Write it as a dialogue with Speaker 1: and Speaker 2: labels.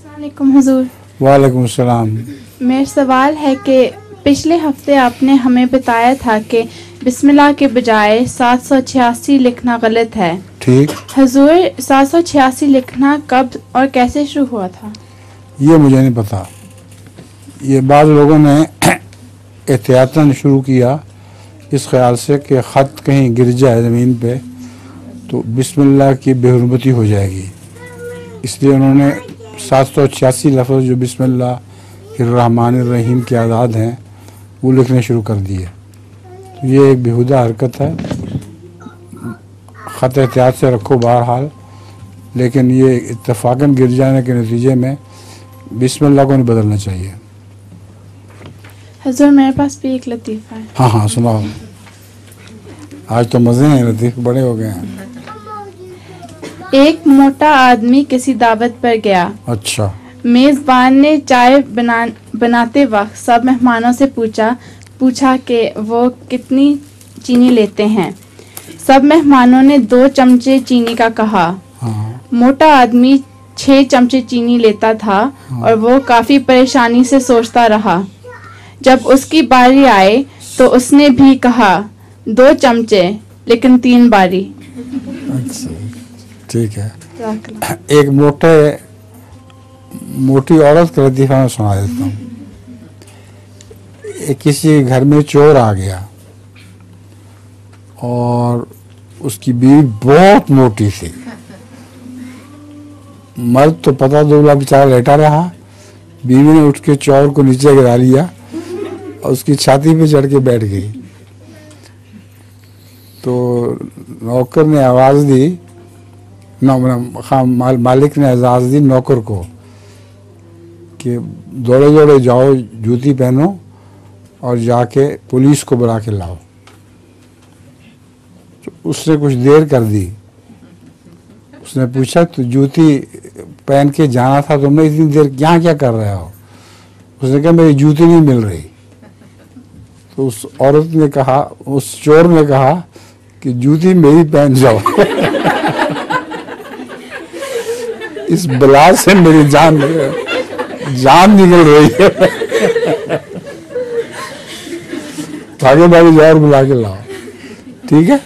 Speaker 1: अस्सलामुअलैकुम हुजूर।
Speaker 2: वालेकुम सलाम।
Speaker 1: मेरा सवाल है कि पिछले हफ्ते आपने हमें बताया था कि बिस्मिल्लाह के बजाय 786 लिखना गलत है।
Speaker 2: ठीक।
Speaker 1: हुजूर 786 लिखना कब और कैसे शुरू हुआ था?
Speaker 2: ये मुझे नहीं पता। ये बाद लोगों ने एहतियातन शुरू किया इस ख्याल से कि ख़त कहीं गिर जाए ज़मीन पे तो बिस्मिल्लाह की बेहुरमती हो जाएगी, इसलिए उन्होंने 786 लफ्ज़ जो बिस्मिल्लाहिर्रहमानिर्रहीम के आदाद हैं वो लिखने शुरू कर दिए। तो ये एक बेहुदा हरकत है। ख़त एहतियात से रखो बहरहाल, लेकिन ये इत्तफ़ाक़न गिर जाने के नतीजे में बिस्मिल्लाह को नहीं बदलना चाहिए।
Speaker 1: हुजूर मेरे पास भी एक लतीफ़ा है।
Speaker 2: हाँ हाँ सुनाओ। आज तो मज़े हैं, लतीफ़ बड़े हो गए हैं।
Speaker 1: एक मोटा आदमी किसी दावत पर गया।
Speaker 2: अच्छा।
Speaker 1: मेज़बान ने चाय बनाते वक्त सब मेहमानों से पूछा कि वो कितनी चीनी लेते हैं। सब मेहमानों ने 2 चमचे चीनी का कहा।
Speaker 2: हाँ।
Speaker 1: मोटा आदमी 6 चमचे चीनी लेता था।
Speaker 2: हाँ।
Speaker 1: और वो काफ़ी परेशानी से सोचता रहा। जब उसकी बारी आई तो उसने भी कहा 2 चमचे, लेकिन 3 बारी।
Speaker 2: अच्छा ठीक है। एक मोटी औरत का लतीफ़ा मैं सुना देता हूँ। किसी घर में चोर आ गया और उसकी बीवी बहुत मोटी थी। मर्द तो पता दुबला बेचारा लेटा रहा, बीवी ने उठ के चोर को नीचे गिरा लिया और उसकी छाती पे चढ़ के बैठ गई। तो नौकर ने आवाज़ दी, मालिक ने आवाज़ दी नौकर को कि दौड़े दौड़े जाओ, जूती पहनो और जाके पुलिस को बुला के लाओ। तो उसने कुछ देर कर दी। उसने पूछा तो जूती पहन के जाना था, तुमने इतनी देर यहाँ क्या कर रहे हो? उसने कहा मेरी जूती नहीं मिल रही। तो उस औरत ने कहा, उस चोर ने कहा कि जूती मेरी पहन जाओ। इस बला से मेरी जान निकल रही है। भागे भागे जाओ और बुला के लाओ। ठीक है।